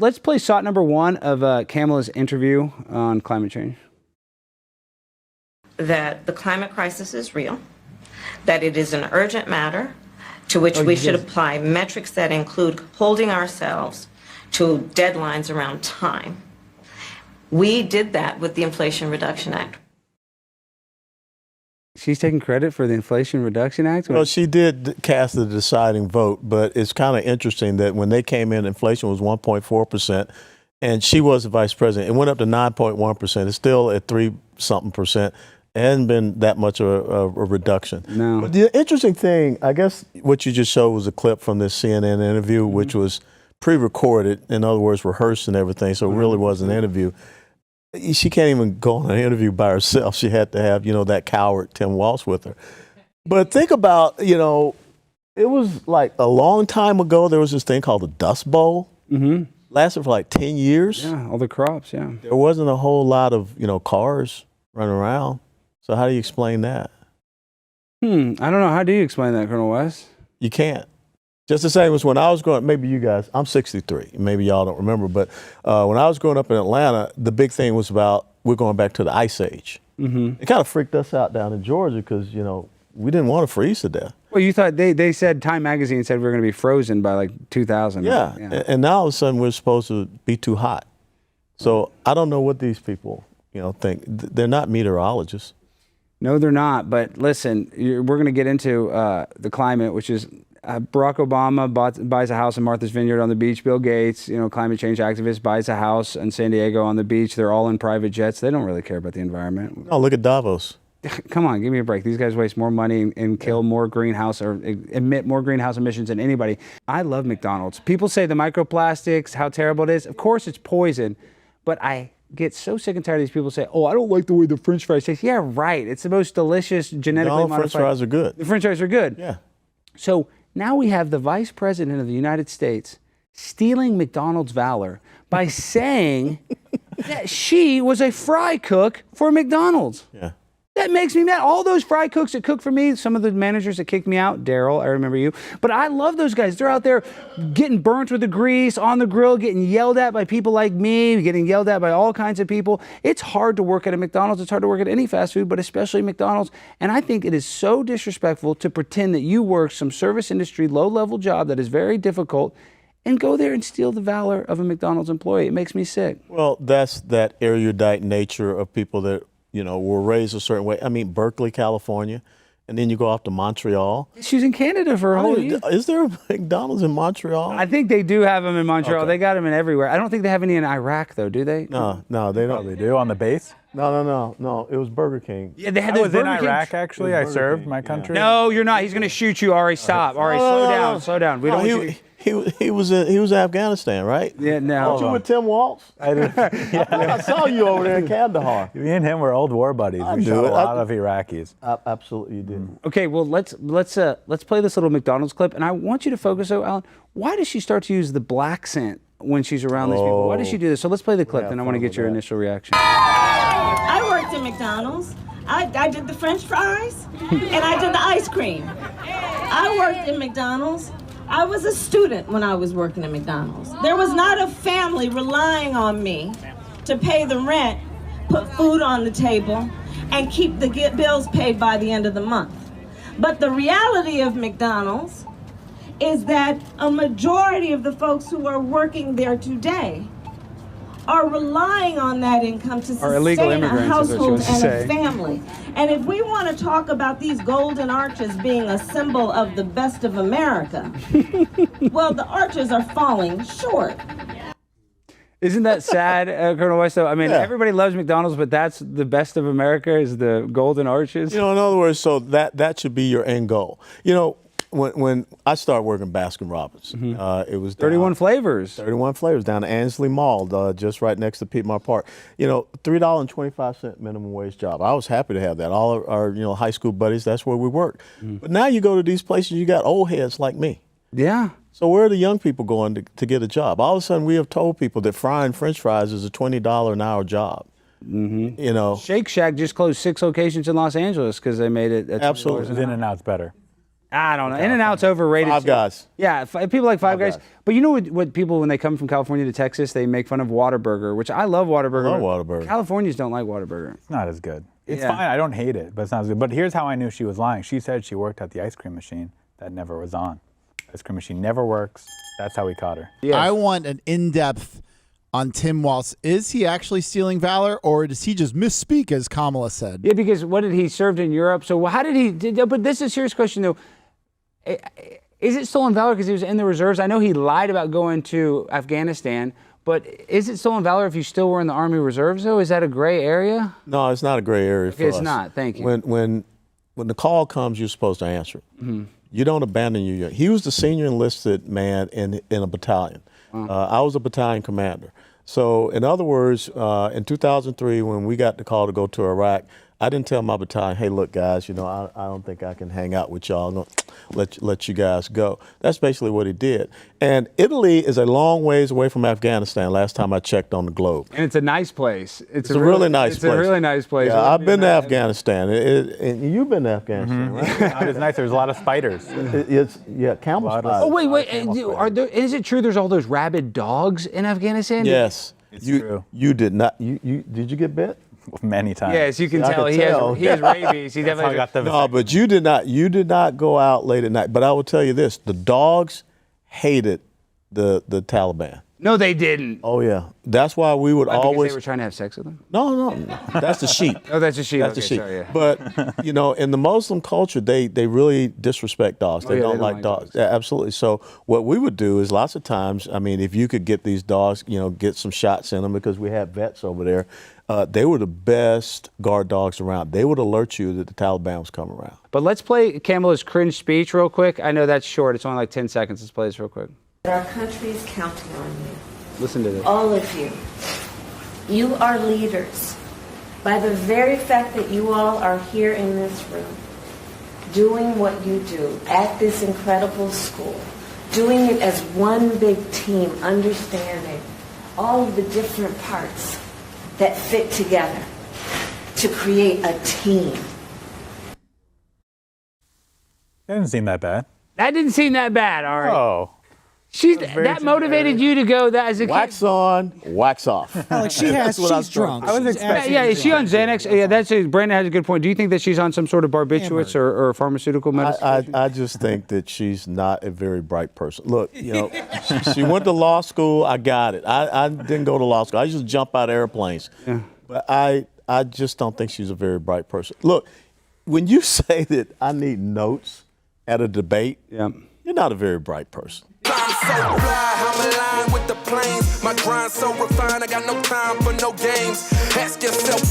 let's play shot number 1 of Kamala's interview on climate change. That the climate crisis is real, that it is an urgent matter to which we should apply metrics that include holding ourselves to deadlines around time. We did that with the Inflation Reduction Act. She's taking credit for the Inflation Reduction Act? Well, she did cast the deciding vote, but it's kind of interesting that when they came in, inflation was 1.4%, and she was the vice president. It went up to 9.1%. It's still at 3-something%. It hasn't been that much of a reduction. No. But the interesting thing, I guess what you just showed was a clip from this CNN interview, which was pre-recorded, in other words, rehearsed and everything, so it really was an interview. She can't even go on an interview by herself. She had to have, that coward Tim Walz with her. But think about, it was like a long time ago, there was this thing called the Dust Bowl. Lasted for like 10 years. Yeah, all the crops, yeah. There wasn't a whole lot of, cars running around. So how do you explain that? I don't know. How do you explain that, Colonel West? You can't. Just the same as when I was growing up, maybe you guys, I'm 63, maybe y'all don't remember, but when I was growing up in Atlanta, the big thing was about we're going back to the Ice Age. It kind of freaked us out down in Georgia because, we didn't want to freeze to death. Well, you thought they said, Time Magazine said we were going to be frozen by like 2000. Yeah, and now all of a sudden we're supposed to be too hot. So I don't know what these people, think. They're not meteorologists. No, they're not. But listen, we're going to get into the climate, which is Barack Obama buys a house in Martha's Vineyard on the beach. Bill Gates, climate change activist, buys a house in San Diego on the beach. They're all in private jets. They don't really care about the environment. Oh, look at Davos. Come on, give me a break. These guys waste more money and kill more greenhouse or emit more greenhouse emissions than anybody. I love McDonald's. People say the microplastics, how terrible it is. Of course, it's poison, but I get so sick and tired of these people say, "Oh, I don't like the way the French fries taste." Yeah, right. It's the most delicious, genetically modified. French fries are good. The French fries are good. Yeah. So now we have the vice president of the United States stealing McDonald's valor by saying that she was a fry cook for McDonald's. Yeah. That makes me mad. All those fry cooks that cook for me, some of the managers that kicked me out, Daryl, I remember you. But I love those guys. They're out there getting burnt with the grease on the grill, getting yelled at by people like me, getting yelled at by all kinds of people. It's hard to work at a McDonald's. It's hard to work at any fast food, but especially McDonald's. And I think it is so disrespectful to pretend that you work some service industry, low-level job that is very difficult and go there and steal the valor of a McDonald's employee. It makes me sick. Well, that's that erudite nature of people that were raised a certain way. I mean, Berkeley, California, and then you go off to Montreal. She's in Canada for a whole year. Is there a McDonald's in Montreal? I think they do have them in Montreal. Okay. They got them in everywhere. I don't think they have any in Iraq, though, do they? No, they don't. Oh, they do on the base? No. It was Burger King. Yeah, they had I those was in Burger King. Iraq, actually. I served my country. No, you're not. He's going to shoot you. Ari, stop. Ari, slow down. We don't want you to... He was in Afghanistan, right? Yeah, no. Weren't you with Tim Walz? I did. I saw you over there in Kandahar. Me and him were old war buddies. We shot a lot of Iraqis. Absolutely, you did. Okay, well, let's play this little McDonald's clip, and I want you to focus, though, Alan. Why does she start to use the black scent when she's around these people? Why does she do this? So let's play the clip, and I want to get your initial reaction. I worked at McDonald's. I did the French fries, and I did the ice cream. I worked at McDonald's. I was a student when I was working at McDonald's. There was not a family relying on me to pay the rent, put food on the table, and keep the bills paid by the end of the month. But the reality of McDonald's is that a majority of the folks who are working there today are relying on that income to sustain a household and a family. And if we want to talk about these golden arches being a symbol of the best of America, well, the arches are falling short. Isn't that sad, Colonel West? I mean, everybody loves McDonald's, but that's the best of America is the golden arches? In other words, so that should be your end goal. When I started working Baskin-Robbins, it was 31 flavors. 31 flavors down at Ansley Mall, just right next to Piedmont Park. $3.25 minimum wage job. I was happy to have that. All of our high school buddies, that's where we worked. But now you go to these places, you got old heads like me. Yeah. So where are the young people going to get a job? All of a sudden, we have told people that frying French fries is a $20 an hour job. Shake Shack just closed 6 locations in Los Angeles because they made it. Absolutely. In-N-Out's better. I don't know. In-N-Out's overrated. Five Guys. Yeah, people like Five Guys. Guys. But you know what people, when they come from California to Texas, they make fun of Whataburger, which I love Whataburger. I love Whataburger. Californians don't like Whataburger. It's not as good. It's Yeah. fine. I don't hate it, but it's not as good. But here's how I knew she was lying. She said she worked at the ice cream machine. That never was on. Ice cream machine never works. That's how we caught her. Yes. I want an in-depth on Tim Walz. Is he actually stealing valor, or does he just misspeak, as Kamala said? Yeah, because what did he served in Europe? So how did he? But this is a serious question though. Is it stolen valor because he was in the reserves? I know he lied about going to Afghanistan, but is it stolen valor if you still were in the Army Reserves though? Is that a gray area? No, it's not a gray area for us. It's not. Thank you. When the call comes, you're supposed to answer it. Mm-hmm. You don't abandon your unit. He was the senior enlisted man in a battalion. I was a battalion commander. So in other words, in 2003, when we got the call to go to Iraq, I didn't tell my battalion, hey, look, guys, you know, I don't think I can hang out with y'all. I'm going to let you guys go. That's basically what he did. And Italy is a long ways away from Afghanistan, last time I checked on the globe. And it's a nice place. It's a really nice place. It's a really nice place. Yeah, I've been to Afghanistan. And you've been to Afghanistan, right? Not as nice. There's a lot of spiders. Camel spiders. Oh, wait. Is it true there's all those rabid dogs in Afghanistan? Yes. It's true. You did not. Did you get bit? Many times. Yes, you can I tell. can He tell. has rabies. He definitely got the No, but you did not. You did not go out late at night. But I will tell you this: the dogs hated the Taliban. No, they didn't. Oh yeah, that's why we would Because always. they were trying to have sex with them? No, that's the sheep. Oh, that's a sheep. That's the Okay, sheep. sorry, yeah. But you know, in the Muslim culture, they really disrespect dogs. They, yeah, don't like dogs. Yeah, absolutely. So what we would do is lots of times, I mean, if you could get these dogs, you know, get some shots in them because we had vets over there. They were the best guard dogs around. They would alert you that the Taliban was coming around. But let's play Kamala's cringe speech real quick. I know that's short. It's only like 10 seconds. Let's play this real quick. Our country is counting on you. Listen to this. All of you. You are leaders. By the very fact that you all are here in this room, doing what you do at this incredible school, doing it as one big team, understanding all of the different parts that fit together to create a team. That didn't seem that bad. That didn't seem that bad, all right. Oh. That motivated you to go that as a kid? Wax on, wax off. Like she's drunk. I was expecting- Yeah, is she on Xanax? Yeah, Brandon has a good point. Do you think that she's on some sort of barbiturates or pharmaceutical medicine? I just think that she's not a very bright person. Look, you know, she went to law school. I got it. I didn't go to law school. I used to jump out of airplanes. Yeah. But I just don't think she's a very bright person. Look, when you say that I need notes at a debate, you're not a very bright person. I'm so fly, I'm aligned with the planes. My grind so refined, I got no time for no games. Ask yourself.